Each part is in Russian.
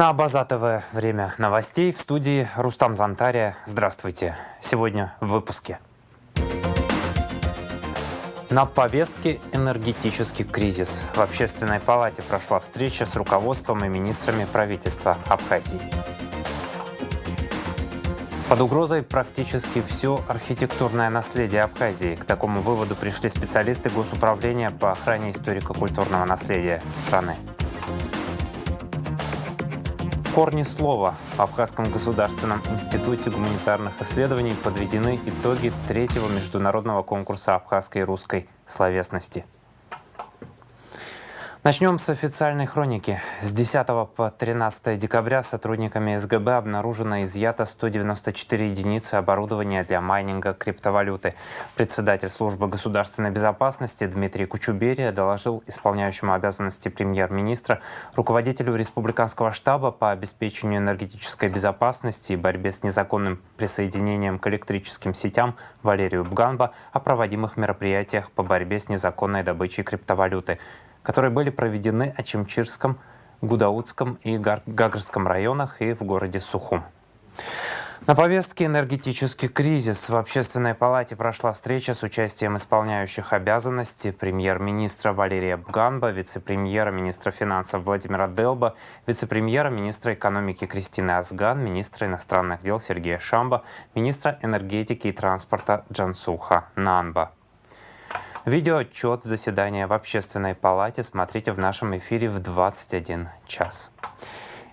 На База ТВ время новостей. В студии Рустам Зантария. Здравствуйте. Сегодня в выпуске. На повестке энергетический кризис. В Общественной палате прошла встреча с руководством и министрами правительства Абхазии. Под угрозой практически все архитектурное наследие Абхазии. К такому выводу пришли специалисты Госуправления по охране историко-культурного наследия страны. Корни слова. В Абхазском государственном институте гуманитарных исследований подведены итоги третьего международного конкурса абхазской и русской словесности. Начнем с официальной хроники. С 10 по 13 декабря сотрудниками СГБ обнаружено и изъято 194 единицы оборудования для майнинга криптовалюты. Председатель службы государственной безопасности Дмитрий Кучуберия доложил исполняющему обязанности премьер-министра, руководителю республиканского штаба по обеспечению энергетической безопасности и борьбе с незаконным присоединением к электрическим сетям Валерию Бганба о проводимых мероприятиях по борьбе с незаконной добычей криптовалюты, которые были проведены в Ачимчирском, Гудаутском и Гагарском районах и в городе Сухум. На повестке энергетический кризис. В Общественной палате прошла встреча с участием исполняющих обязанности премьер-министра Валерия Бганба, вице-премьера, министра финансов Владимира Делба, вице-премьера, министра экономики Кристины Азган, министра иностранных дел Сергея Шамба, министра энергетики и транспорта Джансуха Нанба. Видеоотчет заседания в Общественной палате смотрите в нашем эфире в 21 час.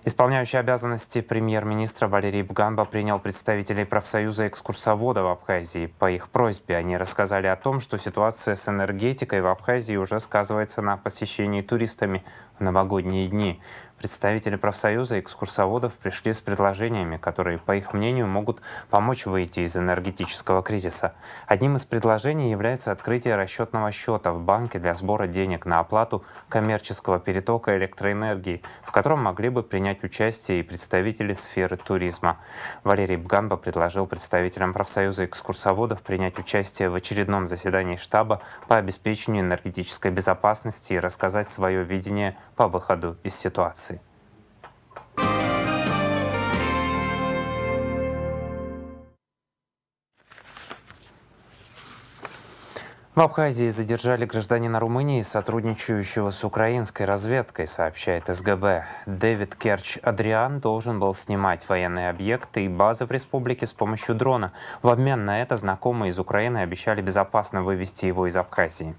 Исполняющий обязанности премьер-министра Валерий Бганба принял представителей профсоюза экскурсоводов в Абхазии. По их просьбе они рассказали о том, что ситуация с энергетикой в Абхазии уже сказывается на посещении туристами в новогодние дни. Представители профсоюза экскурсоводов пришли с предложениями, которые, по их мнению, могут помочь выйти из энергетического кризиса. Одним из предложений является открытие расчетного счета в банке для сбора денег на оплату коммерческого перетока электроэнергии, в котором могли бы принять участие и представители сферы туризма. Валерий Бганба предложил представителям профсоюза экскурсоводов принять участие в очередном заседании штаба по обеспечению энергетической безопасности и рассказать свое видение по выходу из ситуации. В Абхазии задержали гражданина Румынии, сотрудничающего с украинской разведкой, сообщает СГБ. Дэвид Керч Адриан должен был снимать военные объекты и базы в республике с помощью дрона. В обмен на это знакомые из Украины обещали безопасно вывести его из Абхазии.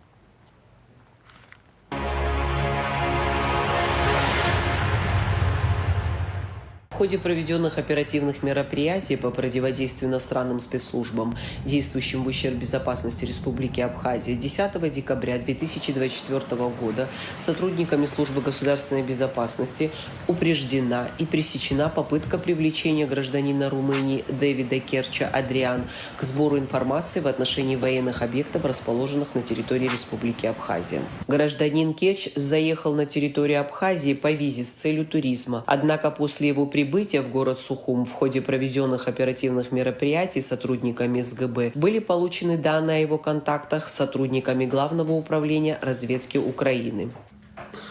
В ходе проведенных оперативных мероприятий по противодействию иностранным спецслужбам, действующим в ущерб безопасности Республики Абхазия, 10 декабря 2024 года сотрудниками Службы государственной безопасности упреждена и пресечена попытка привлечения гражданина Румынии Дэвида Керча Адриан к сбору информации в отношении военных объектов, расположенных на территории Республики Абхазия. Гражданин Керч заехал на территорию Абхазии по визе с целью туризма, однако после его прибытия в город Сухум в ходе проведенных оперативных мероприятий сотрудниками СГБ были получены данные о его контактах с сотрудниками Главного управления разведки Украины.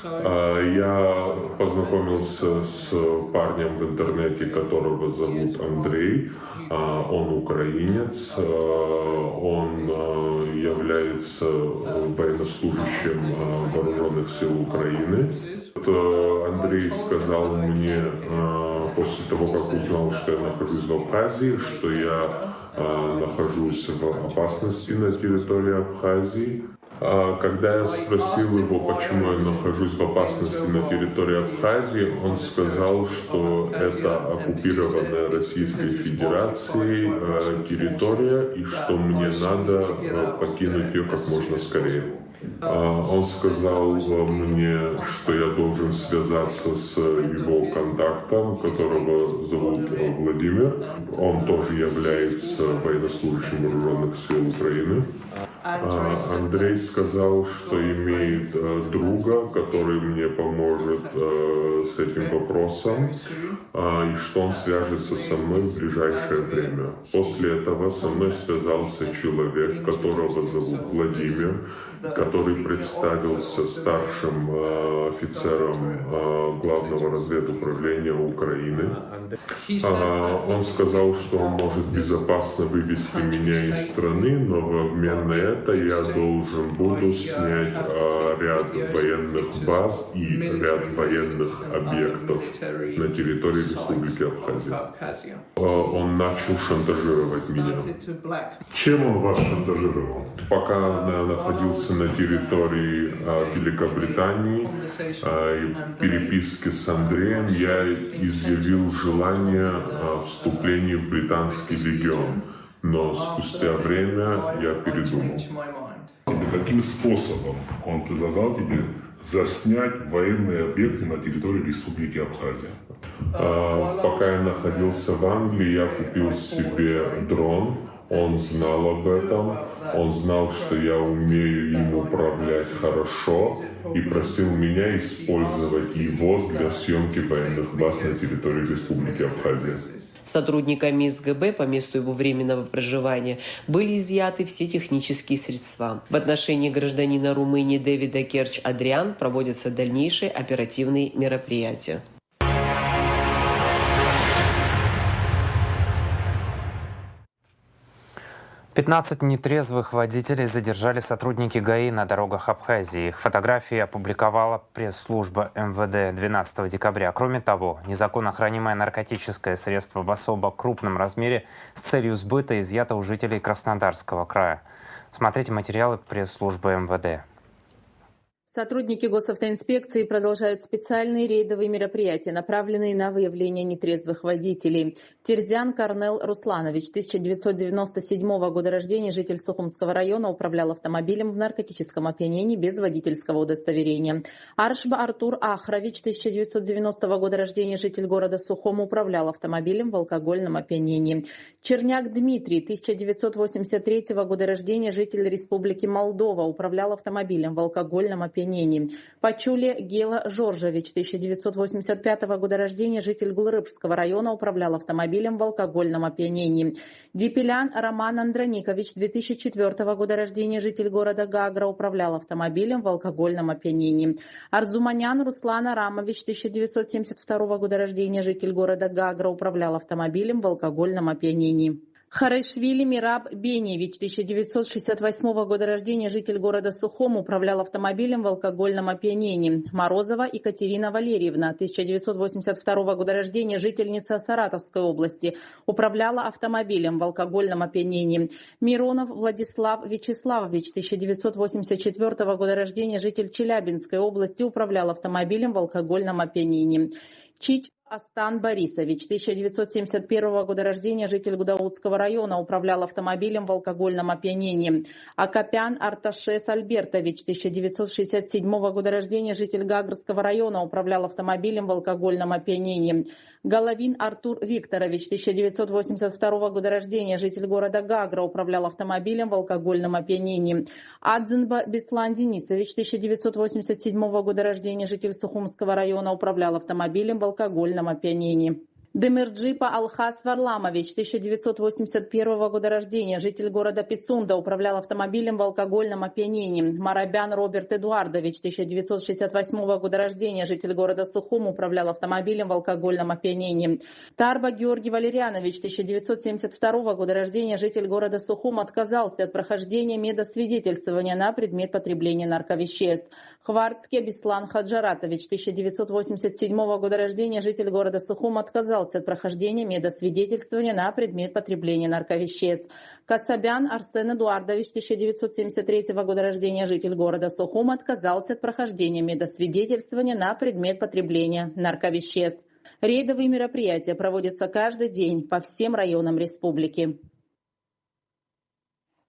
Я познакомился с парнем в интернете, которого зовут Андрей. Он украинец, он является военнослужащим вооруженных сил Украины. Андрей сказал мне после того, как узнал, что я нахожусь в Абхазии, что я нахожусь в опасности на территории Абхазии. Когда я спросил его, почему я нахожусь в опасности на территории Абхазии, он сказал, что это оккупированная Российской Федерацией территория и что мне надо покинуть ее как можно скорее. Он сказал мне, что я должен связаться с его контактом, которого зовут Владимир. Он тоже является военнослужащим вооруженных сил Украины. Андрей сказал, что имеет друга, который мне поможет с этим вопросом, и что он свяжется со мной в ближайшее время. После этого со мной связался человек, которого зовут Владимир, который представился старшим офицером Главного разведуправления Украины. Он сказал, что он может безопасно вывести меня из страны, но в обмен на это я должен буду снять ряд военных баз и ряд военных объектов на территории Республики Абхазия. Он начал шантажировать меня. Чем он вас шантажировал? Пока я находился на территории Великобритании, и в переписке с Андреем я изъявил желание вступления в британский легион, но спустя время я передумал. Каким способом он предлагал тебе заснять военные объекты на территории Республики Абхазия? Пока я находился в Англии, я купил себе дрон. Он знал об этом, он знал, что я умею им управлять хорошо, и просил меня использовать его для съемки военных баз на территории Республики Абхазия. Сотрудниками СГБ по месту его временного проживания были изъяты все технические средства. В отношении гражданина Румынии Дэвида Керч Адриан проводятся дальнейшие оперативные мероприятия. 15 нетрезвых водителей задержали сотрудники ГАИ на дорогах Абхазии. Их фотографии опубликовала пресс-служба МВД 12 декабря. Кроме того, незаконно хранимое наркотическое средство в особо крупном размере с целью сбыта изъято у жителей Краснодарского края. Смотрите материалы пресс-службы МВД. Сотрудники госавтоинспекции продолжают специальные рейдовые мероприятия, направленные на выявление нетрезвых водителей. Терзян Корнел Русланович, 1997 года рождения, житель Сухумского района, управлял автомобилем в наркотическом опьянении без водительского удостоверения. Аршба Артур Ахрович, 1990 года рождения, житель города Сухум, управлял автомобилем в алкогольном опьянении. Черняк Дмитрий, 1983 года рождения, житель Республики Молдова, управлял автомобилем в алкогольном опьянении. Пачуле Гела Жоржевич, 1985 года рождения, житель Гулрыбского района, управлял автомобилем в алкогольном опьянении. Дипелян Роман Андроникович, 2004 года рождения, житель города Гагра, управлял автомобилем в алкогольном опьянении. Арзуманян Руслан Арамович, 1972 года рождения, житель города Гагра, управлял автомобилем в алкогольном опьянении. Харайшвили Мираб Беневич, 1968 года рождения, житель города Сухом, управлял автомобилем в алкогольном опьянении. Морозова Екатерина Валерьевна, 1982 года рождения, жительница Саратовской области, управляла автомобилем в алкогольном опьянении. Миронов Владислав Вячеславович, 1984 года рождения, житель Челябинской области, управлял автомобилем в алкогольном опьянении. Чич Астан Борисович, 1971 года рождения, житель Гудаутского района, управлял автомобилем в алкогольном опьянении. Акопян Арташес Альбертович, 1967 года рождения, житель Гагрского района, управлял автомобилем в алкогольном опьянении. Головин Артур Викторович, 1982 года рождения, житель города Гагра, управлял автомобилем в алкогольном опьянении. Адзенба Беслан Денисович, 1987 года рождения, житель Сухумского района, управлял автомобилем в алкогольном опьянении. Демирджипа Алхас Варламович, 1981 года рождения, житель города Пицунда, управлял автомобилем в алкогольном опьянении. Марабян Роберт Эдуардович, 1968 года рождения, житель города Сухум, управлял автомобилем в алкогольном опьянении. Тарба Георгий Валерьянович, 1972 года рождения, житель города Сухум, отказался от прохождения медосвидетельствования на предмет потребления нарковеществ. Хварцке Беслан Хаджаратович, 1987 года рождения, житель города Сухум, отказался от прохождения медосвидетельствования на предмет потребления нарковеществ. Касабян Арсен Эдуардович, 1973 года рождения, житель города Сухум, отказался от прохождения медосвидетельствования на предмет потребления нарковеществ. Рейдовые мероприятия проводятся каждый день по всем районам республики.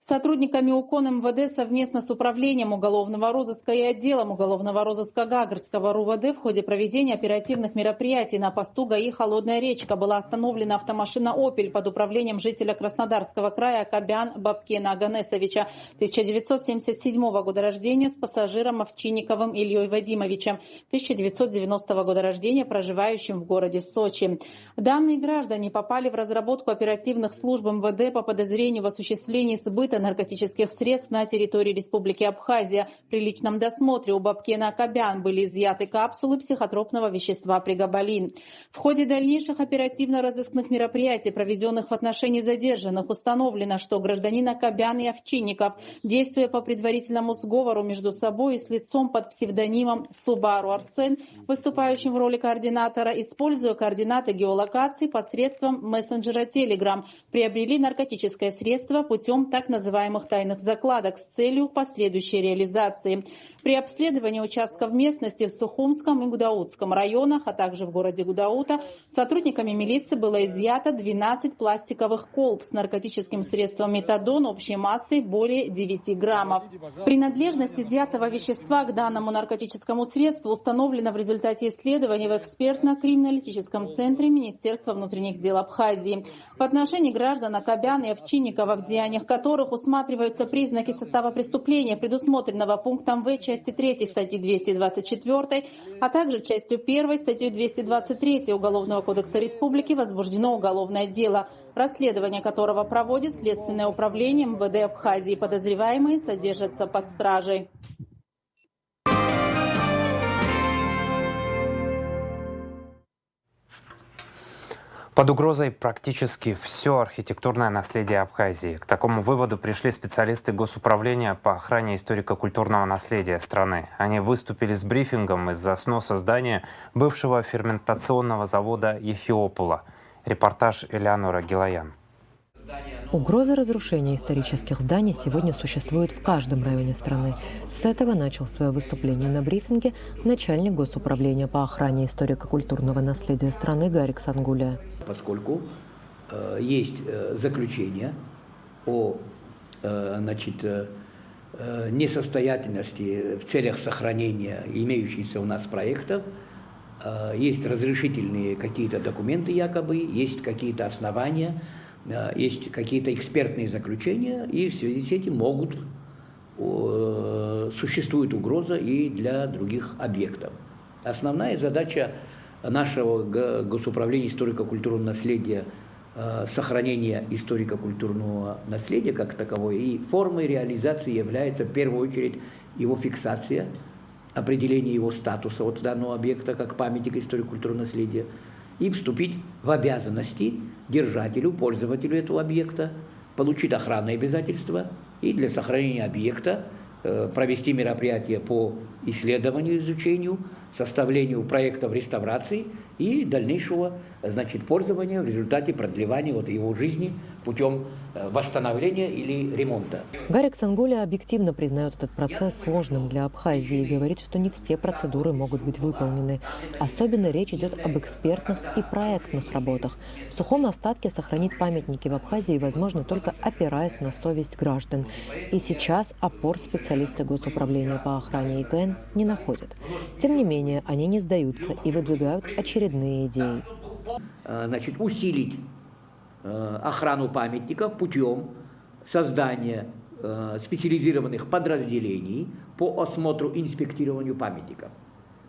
Сотрудниками УКОН МВД совместно с Управлением уголовного розыска и отделом уголовного розыска Гагрского РУВД в ходе проведения оперативных мероприятий на посту ГАИ «Холодная речка» была остановлена автомашина «Опель» под управлением жителя Краснодарского края Кабян Бабкена Аганесовича, 1977 года рождения, с пассажиром Овчинниковым Ильей Вадимовичем, 1990 года рождения, проживающим в городе Сочи. Данные граждане попали в разработку оперативных служб МВД по подозрению в осуществлении сбыта транзита наркотических средств на территории Республики Абхазия. При личном досмотре у Бабкена Акобян были изъяты капсулы психотропного вещества прегабалин. В ходе дальнейших оперативно-розыскных мероприятий, проведенных в отношении задержанных, установлено, что гражданин Акобян и Овчинников, действуя по предварительному сговору между собой и с лицом под псевдонимом Субару Арсен, выступающим в роли координатора, используя координаты геолокации посредством мессенджера Telegram, приобрели наркотическое средство путем так называемых тайных закладок с целью последующей реализации. При обследовании участков местности в Сухумском и Гудаутском районах, а также в городе Гудаута, сотрудниками милиции было изъято 12 пластиковых колб с наркотическим средством метадон общей массой более 9 граммов. Принадлежность изъятого вещества к данному наркотическому средству установлена в результате исследований в экспертно-криминалистическом центре Министерства внутренних дел Абхазии. В отношении граждан Акобяна и Овчинникова, в деяниях которых усматриваются признаки состава преступления, предусмотренного пунктом В части 3 статьи 224, а также частью 1 статьи 223 Уголовного кодекса Республики, возбуждено уголовное дело, расследование которого проводит Следственное управление МВД Абхазии. Подозреваемые содержатся под стражей. Под угрозой практически все архитектурное наследие Абхазии. К такому выводу пришли специалисты Госуправления по охране историко-культурного наследия страны. Они выступили с брифингом из-за сноса здания бывшего ферментационного завода «Ефиопула». Репортаж Элеонора Гилаян. Угроза разрушения исторических зданий сегодня существует в каждом районе страны. С этого начал свое выступление на брифинге начальник Госуправления по охране историко-культурного наследия страны Гарик Сангуля. Поскольку есть заключение о несостоятельности в целях сохранения имеющихся у нас проектов, есть разрешительные какие-то документы якобы, есть какие-то основания, есть какие-то экспертные заключения, и в связи с этим существует угроза и для других объектов. Основная задача нашего Госуправления историко-культурного наследия сохранение историко-культурного наследия как таковой, и формой реализации является в первую очередь его фиксация, определение его статуса от данного объекта как памятника историко-культурного наследия, и вступить в обязанности держателю, пользователю этого объекта, получить охранные обязательства и для сохранения объекта провести мероприятия по исследованию, изучению, составлению проектов реставрации и дальнейшего пользования в результате продлевания его жизни путем восстановления или ремонта. Гарик Сангуля объективно признает этот процесс сложным для Абхазии и говорит, что не все процедуры могут быть выполнены. Особенно речь идет об экспертных и проектных работах. В сухом остатке сохранить памятники в Абхазии возможно только опираясь на совесть граждан. И сейчас опор специалисты Госуправления по охране ИКН не находят. Тем не менее, они не сдаются и выдвигают очередные идеи. Усилить охрану памятников путем создания специализированных подразделений по осмотру и инспектированию памятников.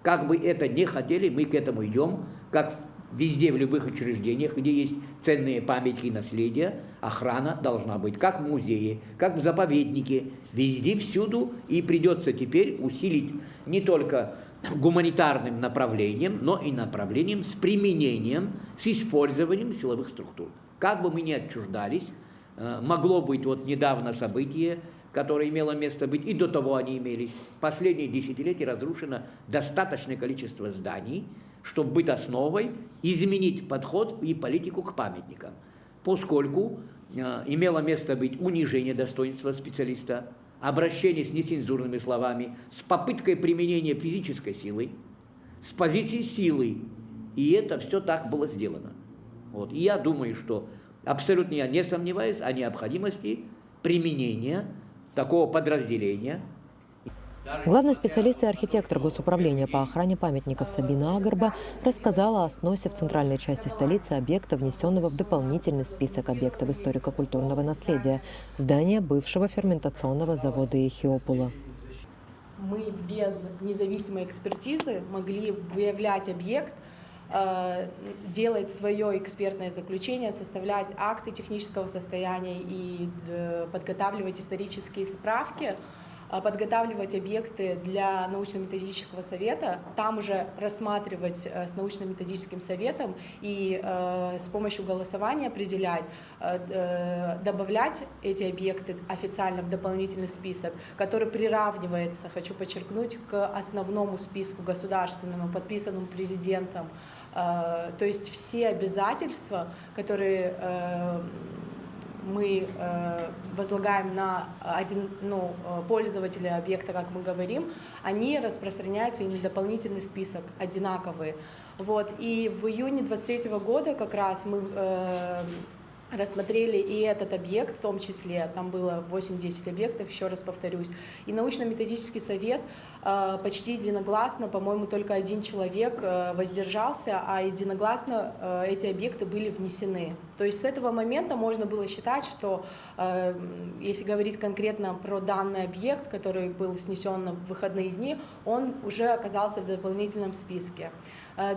Как бы это ни хотели, мы к этому идем, как везде, в любых учреждениях, где есть ценные памятники и наследия, охрана должна быть, как в музее, как в заповеднике, везде, всюду, и придется теперь усилить не только гуманитарным направлением, но и направлением с применением, с использованием силовых структур. Как бы мы ни отчуждались, могло быть недавно событие, которое имело место быть, и до того они имелись. В последние десятилетия разрушено достаточное количество зданий, чтобы быть основой, изменить подход и политику к памятникам. Поскольку имело место быть унижение достоинства специалиста, обращение с нецензурными словами, с попыткой применения физической силы, с позиции силы. И это все так было сделано. И я думаю, что абсолютно я не сомневаюсь о необходимости применения такого подразделения. Главный специалист и архитектор Госуправления по охране памятников Сабина Агарба рассказала о сносе в центральной части столицы объекта, внесенного в дополнительный список объектов историко-культурного наследия – здания бывшего ферментационного завода «Ефиопула». Мы без независимой экспертизы могли выявлять объект делать свое экспертное заключение, составлять акты технического состояния и подготавливать исторические справки, подготавливать объекты для научно-методического совета, там уже рассматривать с научно-методическим советом и с помощью голосования определять, добавлять эти объекты официально в дополнительный список, который приравнивается, хочу подчеркнуть, к основному списку государственному, подписанному президентом. То есть все обязательства, которые мы возлагаем на пользователя объекта, как мы говорим, они распространяются и на дополнительный список, одинаковые. Вот. И в июне 2023 года как раз мы рассмотрели и этот объект, в том числе, там было 8-10 объектов, еще раз повторюсь, и научно-методический совет почти единогласно, по-моему, только один человек воздержался, а единогласно эти объекты были внесены. То есть с этого момента можно было считать, что, если говорить конкретно про данный объект, который был снесен в выходные дни, он уже оказался в дополнительном списке.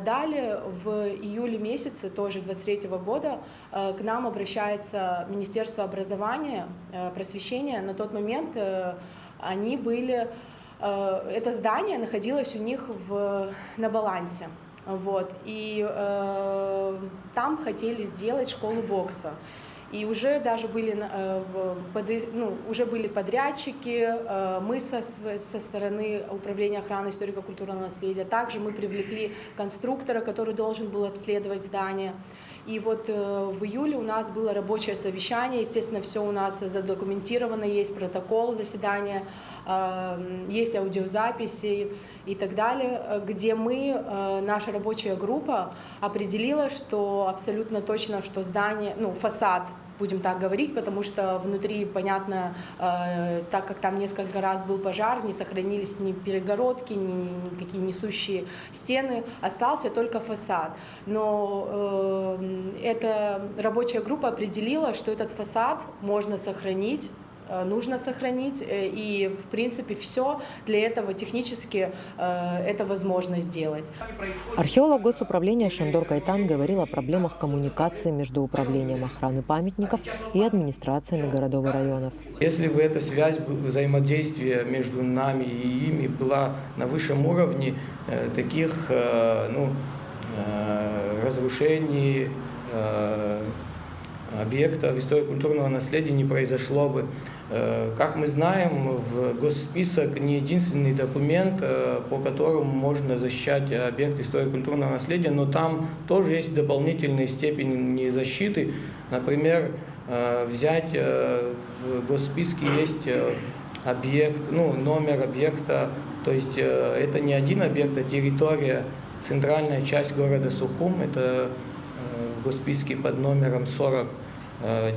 Далее, в июле месяце тоже 2023 года к нам обращается Министерство образования, просвещения. На тот момент они были, это здание находилось у них на балансе. Вот, и там хотели сделать школу бокса. И уже даже были, уже были подрядчики, мы со стороны Управления охраны историко-культурного наследия. Также мы привлекли конструктора, который должен был обследовать здание. И вот в июле у нас было рабочее совещание, естественно, все у нас задокументировано, есть протокол заседания, есть аудиозаписи и так далее, где наша рабочая группа определила, что абсолютно точно, что здание, фасад, будем так говорить, потому что внутри, понятно, так как там несколько раз был пожар, не сохранились ни перегородки, ни никакие несущие стены, остался только фасад. Но эта рабочая группа определила, что этот фасад можно сохранить, нужно сохранить, и, в принципе, все для этого технически это возможно сделать. Археолог Госуправления Шандор Кайтан говорил о проблемах коммуникации между Управлением охраны памятников и администрациями городов и районов. Если бы эта связь, взаимодействие между нами и ими была на высшем уровне, таких разрушений объектов историко-культурного наследия не произошло бы. Как мы знаем, в госсписок не единственный документ, по которому можно защищать объект историко-культурного наследия, но там тоже есть дополнительные степени защиты. Например, взять в госсписке есть объект, номер объекта, то есть это не один объект, а территория, центральная часть города Сухум, это в госсписке под номером 40.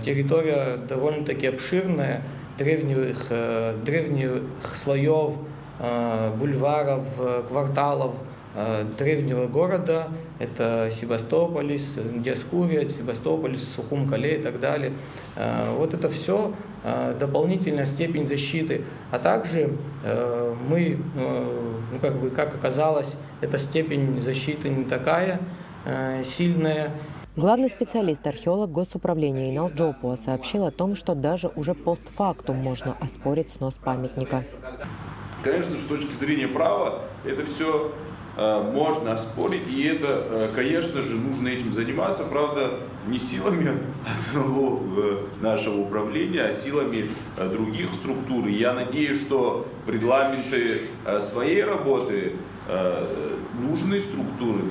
Территория довольно-таки обширная, древних слоев, бульваров, кварталов древнего города. Это Севастополис, Диаскурия, Севастополис, Сухум-Кале и так далее. Вот это все дополнительная степень защиты. А также мы, как оказалось, эта степень защиты не такая сильная. Главный специалист-археолог Госуправления Инал Джопуа сообщил о том, что даже уже постфактум можно оспорить снос памятника. Конечно, с точки зрения права это все можно оспорить, и это, конечно же, нужно этим заниматься, правда, не силами одного нашего управления, а силами других структур. И я надеюсь, что в регламенты своей работы нужные структуры,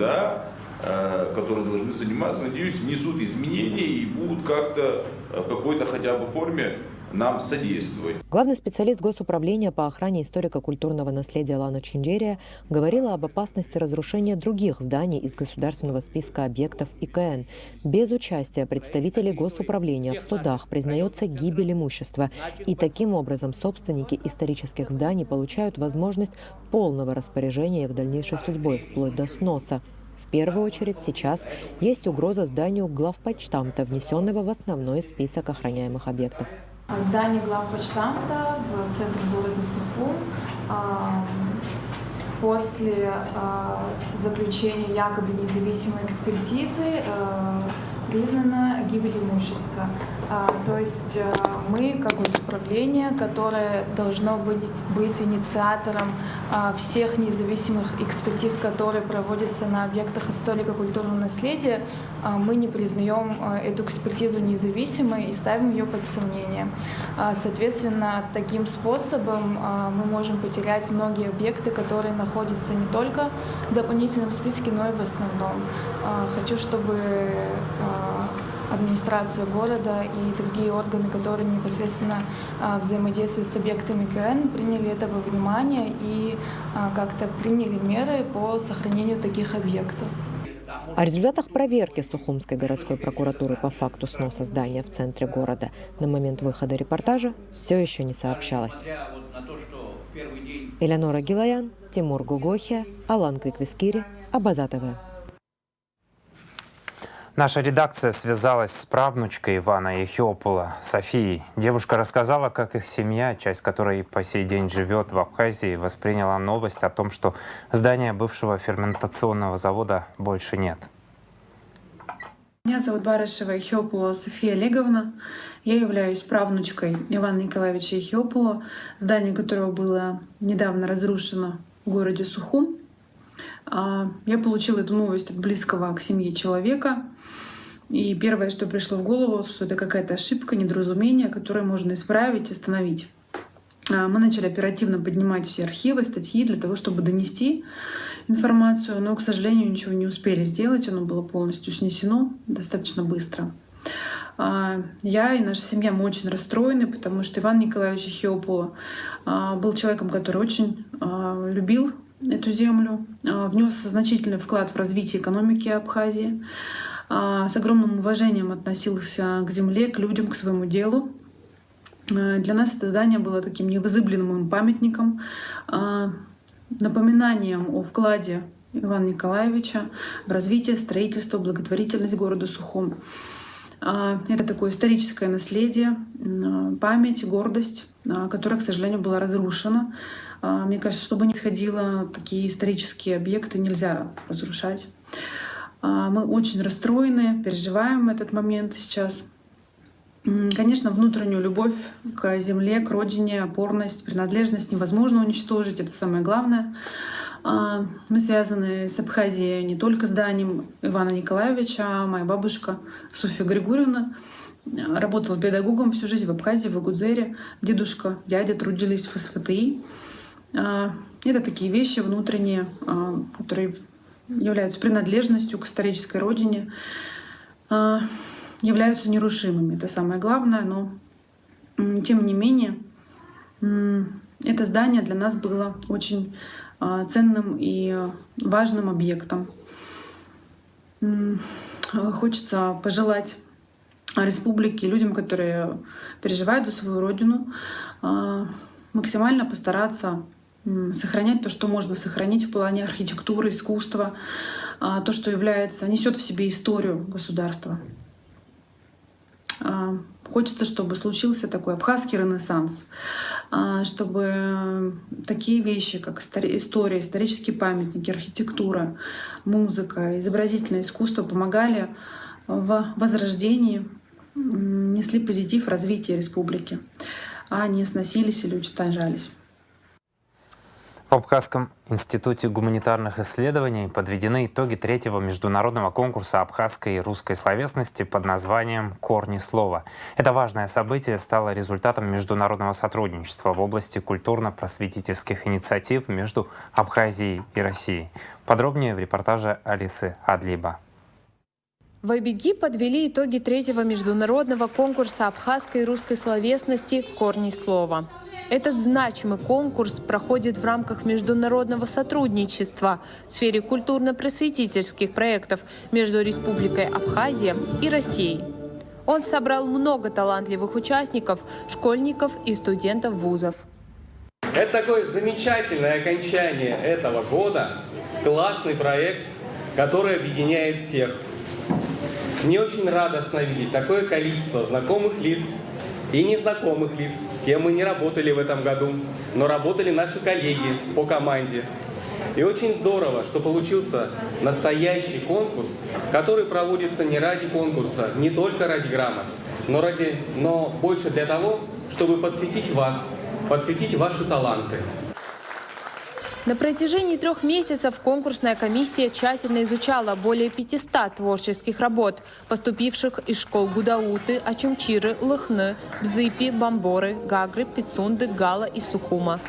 которые должны заниматься, надеюсь, внесут изменения и будут как-то в какой-то хотя бы форме нам содействовать. Главный специалист Госуправления по охране историко-культурного наследия Лана Чинджерия говорила об опасности разрушения других зданий из государственного списка объектов ИКН. Без участия представителей Госуправления в судах признается гибель имущества. И таким образом собственники исторических зданий получают возможность полного распоряжения их дальнейшей судьбой, вплоть до сноса. В первую очередь сейчас есть угроза зданию главпочтамта, внесенного в основной список охраняемых объектов. Здание главпочтамта в центре города Сухум после заключения якобы независимой экспертизы признана гибель имущества. То есть мы, как госуправление, которое должно быть инициатором всех независимых экспертиз, которые проводятся на объектах историко-культурного наследия, мы не признаем эту экспертизу независимой и ставим ее под сомнение. Соответственно, таким способом мы можем потерять многие объекты, которые находятся не только в дополнительном списке, но и в основном. Хочу, чтобы администрация города и другие органы, которые непосредственно взаимодействуют с объектами КН, приняли это во внимание и как-то приняли меры по сохранению таких объектов. О результатах проверки Сухумской городской прокуратуры по факту сноса здания в центре города на момент выхода репортажа все еще не сообщалось. Элеонора Гилаян, Тимур Гугохия, Алан Квиквискири, Абаза ТВ. Наша редакция связалась с правнучкой Ивана Ехиопула, Софией. Девушка рассказала, как их семья, часть которой по сей день живет в Абхазии, восприняла новость о том, что здания бывшего ферментационного завода больше нет. Меня зовут Барышева Ехиопула София Олеговна. Я являюсь правнучкой Ивана Николаевича Ехиопула, здание которого было недавно разрушено в городе Сухум. Я получила эту новость от близкого к семье человека. И первое, что пришло в голову, что это какая-то ошибка, недоразумение, которое можно исправить, остановить. Мы начали оперативно поднимать все архивы, статьи для того, чтобы донести информацию, но, к сожалению, ничего не успели сделать. Оно было полностью снесено достаточно быстро. Я и наша семья, мы очень расстроены, потому что Иван Николаевич Ехиопула был человеком, который очень любил эту землю, внес значительный вклад в развитие экономики Абхазии, с огромным уважением относился к земле, к людям, к своему делу. Для нас это здание было таким невозыблемым памятником, напоминанием о вкладе Ивана Николаевича в развитие, строительство, благотворительность города Сухум. Это такое историческое наследие, память, гордость, которая, к сожалению, была разрушена. Мне кажется, чтобы не сходило, такие исторические объекты нельзя разрушать. Мы очень расстроены, переживаем этот момент сейчас. Конечно, внутреннюю любовь к земле, к родине, опорность, принадлежность невозможно уничтожить, это самое главное. Мы связаны с Абхазией не только с зданием Ивана Николаевича, моя бабушка Софья Григорьевна работала педагогом всю жизнь в Абхазии, в Агудзере. Дедушка, дядя трудились в СФТИ. Это такие вещи внутренние, которые являются принадлежностью к исторической родине, являются нерушимыми. Это самое главное, но тем не менее это здание для нас было очень ценным и важным объектом. Хочется пожелать республике, людям, которые переживают за свою родину, максимально постараться сохранять то, что можно сохранить в плане архитектуры, искусства, то, что несет в себе историю государства. Хочется, чтобы случился такой абхазский ренессанс, чтобы такие вещи, как история, исторические памятники, архитектура, музыка, изобразительное искусство помогали в возрождении, несли позитив развития республики, а не сносились или уничтожались. В Абхазском институте гуманитарных исследований подведены итоги третьего международного конкурса абхазской и русской словесности под названием «Корни слова». Это важное событие стало результатом международного сотрудничества в области культурно-просветительских инициатив между Абхазией и Россией. Подробнее в репортаже Алисы Адлиба. В Айбеги подвели итоги третьего международного конкурса абхазской и русской словесности «Корни слова». Этот значимый конкурс проходит в рамках международного сотрудничества в сфере культурно-просветительских проектов между Республикой Абхазия и Россией. Он собрал много талантливых участников, школьников и студентов вузов. Это такое замечательное окончание этого года, классный проект, который объединяет всех. Мне очень радостно видеть такое количество знакомых лиц и незнакомых лиц, с кем мы не работали в этом году, но работали наши коллеги по команде. И очень здорово, что получился настоящий конкурс, который проводится не ради конкурса, не только ради грамот, но больше для того, чтобы подсветить вас, подсветить ваши таланты. На протяжении 3 месяцев конкурсная комиссия тщательно изучала более 500 творческих работ, поступивших из школ Гудауты, Ачумчиры, Лыхны, Бзыпи, Бамборы, Гагры, Пицунды, Гала и Сухума.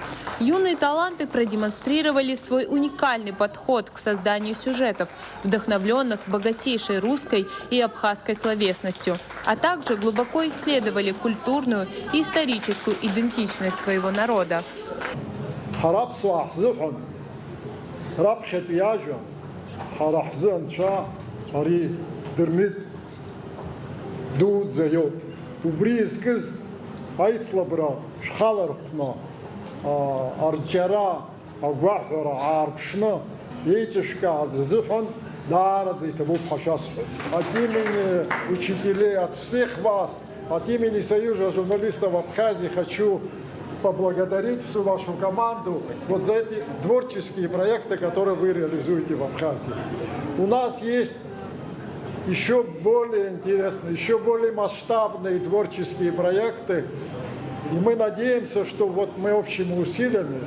Юные таланты продемонстрировали свой уникальный подход к созданию сюжетов, вдохновленных богатейшей русской и абхазской словесностью, а также глубоко исследовали культурную и историческую идентичность своего народа. حرابسو أحزحن رابشة بياجون حرحزن شا حري درمت دود زيوت وبريز كز هايصلا برا شخالر خنا أرجرا أقوحر عاربشنا يتشكا زحن دارد يتبوب حشاسح от имени учителей, от всех вас, от имени Союза журналистов Абхазии хочу поблагодарить всю вашу команду вот за эти творческие проекты, которые вы реализуете в Абхазии. У нас есть еще более интересные, еще более масштабные творческие проекты, и мы надеемся, что вот мы общими усилиями,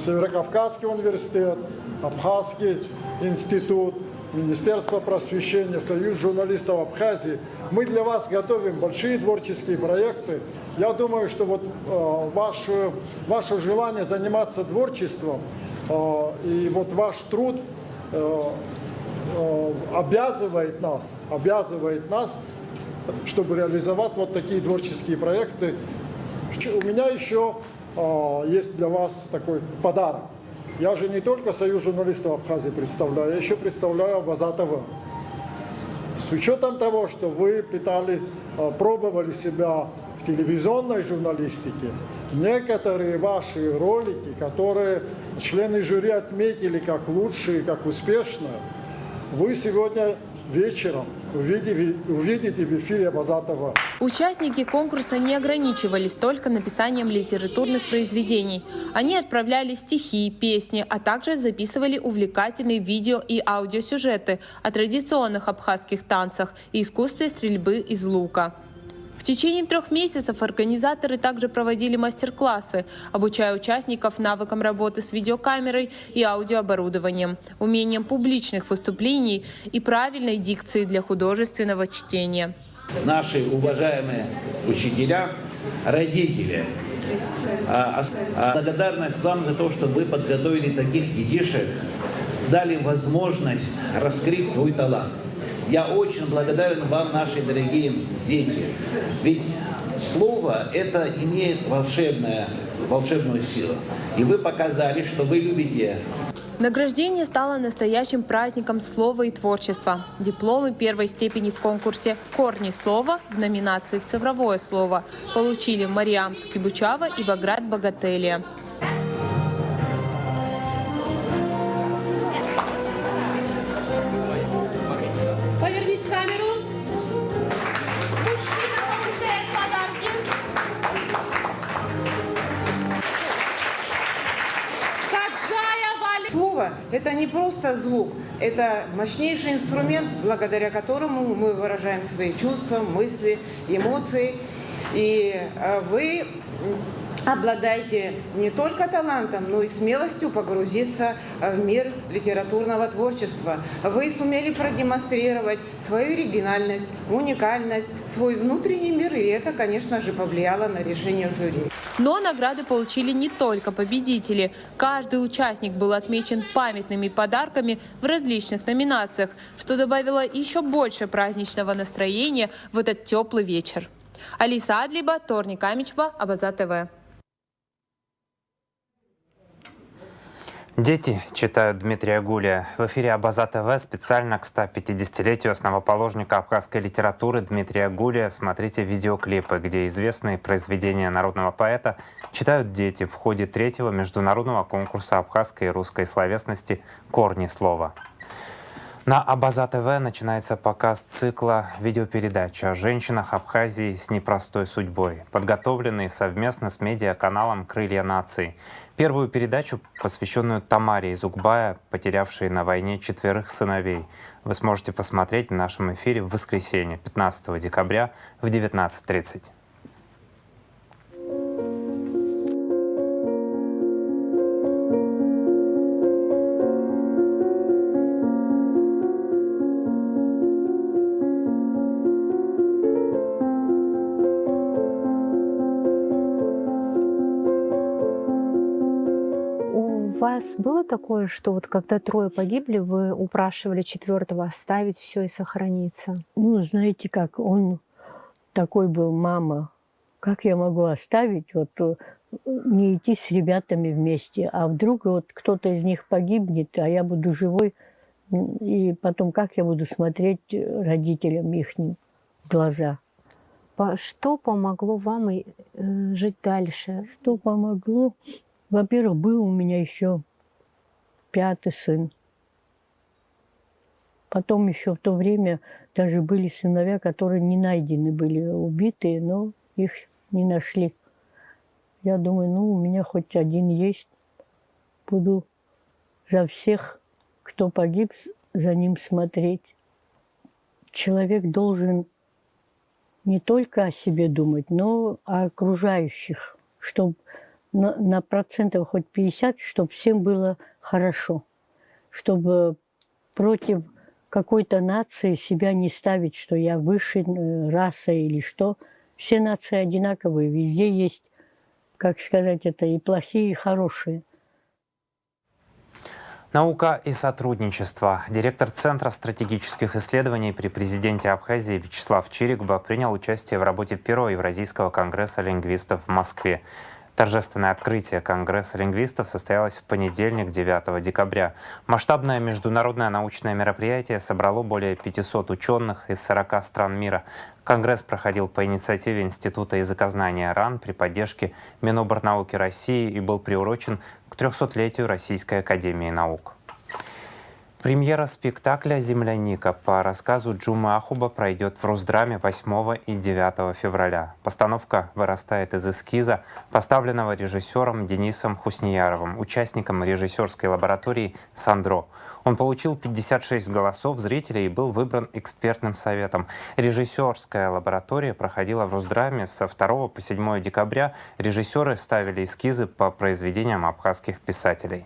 Северокавказский университет, Абхазский институт, Министерство просвещения, Союз журналистов Абхазии, мы для вас готовим большие творческие проекты. Я думаю, что вот ваше желание заниматься творчеством и вот ваш труд обязывает нас, чтобы реализовать вот такие творческие проекты. У меня еще есть для вас такой подарок. Я же не только Союз журналистов Абхазии представляю, я еще представляю Абаза ТВ. С учетом того, что вы пробовали себя в телевизионной журналистике, некоторые ваши ролики, которые члены жюри отметили как лучшие, как успешные, вы сегодня вечером увидите в эфире Абаза ТВ. Участники конкурса не ограничивались только написанием литературных произведений. Они отправляли стихи, песни, а также записывали увлекательные видео и аудиосюжеты о традиционных абхазских танцах и искусстве стрельбы из лука. В течение 3 месяцев организаторы также проводили мастер-классы, обучая участников навыкам работы с видеокамерой и аудиооборудованием, умением публичных выступлений и правильной дикции для художественного чтения. Наши уважаемые учителя, родители, благодарность вам за то, что вы подготовили таких детишек, дали возможность раскрыть свой талант. Я очень благодарен вам, наши дорогие дети. Ведь слово это имеет волшебную силу. И вы показали, что вы любите. Награждение стало настоящим праздником слова и творчества. Дипломы 1-й степени в конкурсе «Корни слова» в номинации «Цифровое слово» получили Мариам Ткибучава и Баграт Богателия. Повернись в камеру. Мужчина получает подарки. Слово – это не просто звук, это мощнейший инструмент, благодаря которому мы выражаем свои чувства, мысли, эмоции. И вы обладаете не только талантом, но и смелостью погрузиться в мир литературного творчества. Вы сумели продемонстрировать свою оригинальность, уникальность, свой внутренний мир, и это, конечно же, повлияло на решение жюри. Но награды получили не только победители. Каждый участник был отмечен памятными подарками в различных номинациях, что добавило еще больше праздничного настроения в этот теплый вечер. Алиса Адлиба, Торни Камичба, Абаза ТВ. Дети читают Дмитрия Гулия. В эфире Абаза ТВ специально к 150-летию основоположника абхазской литературы Дмитрия Гулия смотрите видеоклипы, где известные произведения народного поэта читают дети в ходе 3-го международного конкурса абхазской и русской словесности «Корни слова». На Абаза ТВ начинается показ цикла видеопередач о женщинах Абхазии с непростой судьбой, подготовленный совместно с медиаканалом «Крылья нации». Первую передачу, посвященную Тамаре из Укбая, потерявшей на войне 4 сыновей, вы сможете посмотреть в нашем эфире в воскресенье, 15 декабря в 19:30. У вас было такое, что вот когда 3 погибли, вы упрашивали 4-го оставить все и сохраниться? Ну, знаете как, он такой был, мама, как я могу оставить, вот не идти с ребятами вместе, а вдруг вот кто-то из них погибнет, а я буду живой, и потом как я буду смотреть родителям ихним в глаза? Что помогло вам жить дальше? Что помогло? Во-первых, был у меня еще 5-й сын. Потом еще в то время даже были сыновья, которые не найдены, были убитые, но их не нашли. Я думаю, ну, у меня хоть один есть. Буду за всех, кто погиб, за ним смотреть. Человек должен не только о себе думать, но о окружающих, чтобы на процентов хоть 50, чтобы всем было хорошо, чтобы против какой-то нации себя не ставить, что я выше раса или что. Все нации одинаковые, везде есть, как сказать, это и плохие, и хорошие. Наука и сотрудничество. Директор Центра стратегических исследований при президенте Абхазии Вячеслав Чирикба принял участие в работе Первого Евразийского конгресса лингвистов в Москве. Торжественное открытие Конгресса лингвистов состоялось в понедельник, 9 декабря. Масштабное международное научное мероприятие собрало более 500 ученых из 40 стран мира. Конгресс проходил по инициативе Института языкознания РАН при поддержке Миноборнауки России и был приурочен к 300-летию Российской академии наук. Премьера спектакля «Земляника» по рассказу Джумы Ахуба пройдет в Русдраме 8 и 9 февраля. Постановка вырастает из эскиза, поставленного режиссером Денисом Хуснияровым, участником режиссерской лаборатории «Сандро». Он получил 56 голосов зрителей и был выбран экспертным советом. Режиссерская лаборатория проходила в Русдраме со 2 по 7 декабря. Режиссеры ставили эскизы по произведениям абхазских писателей.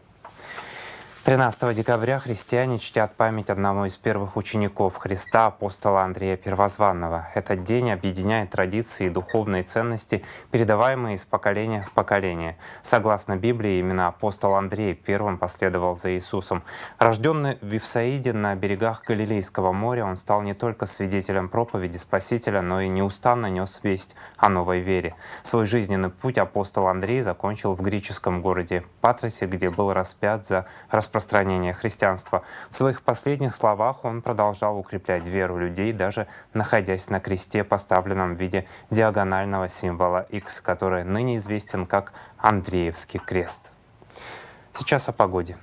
13 декабря христиане чтят память одного из первых учеников Христа, апостола Андрея Первозванного. Этот день объединяет традиции и духовные ценности, передаваемые из поколения в поколение. Согласно Библии, именно апостол Андрей первым последовал за Иисусом. Рожденный в Вифсаиде на берегах Галилейского моря, он стал не только свидетелем проповеди Спасителя, но и неустанно нес весть о новой вере. Свой жизненный путь апостол Андрей закончил в греческом городе Патросе, где был распят за распространение христианства. В своих последних словах он продолжал укреплять веру людей, даже находясь на кресте, поставленном в виде диагонального символа X, который ныне известен как Андреевский крест. Сейчас о погоде.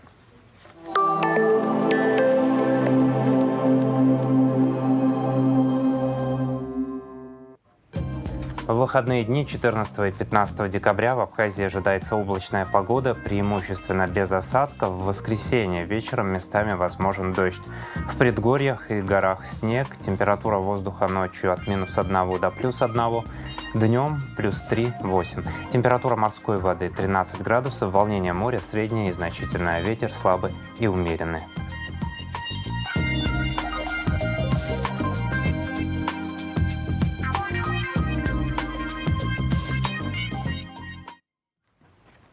В выходные дни 14 и 15 декабря в Абхазии ожидается облачная погода, преимущественно без осадков. В воскресенье вечером местами возможен дождь. В предгорьях и горах снег. Температура воздуха ночью от -1 до +1. Днем +3, 8. Температура морской воды 13 градусов. Волнение моря среднее и значительное. Ветер слабый и умеренный.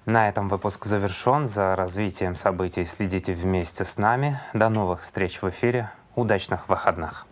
На этом выпуск завершен. За развитием событий следите вместе с нами. До новых встреч в эфире. Удачных выходных!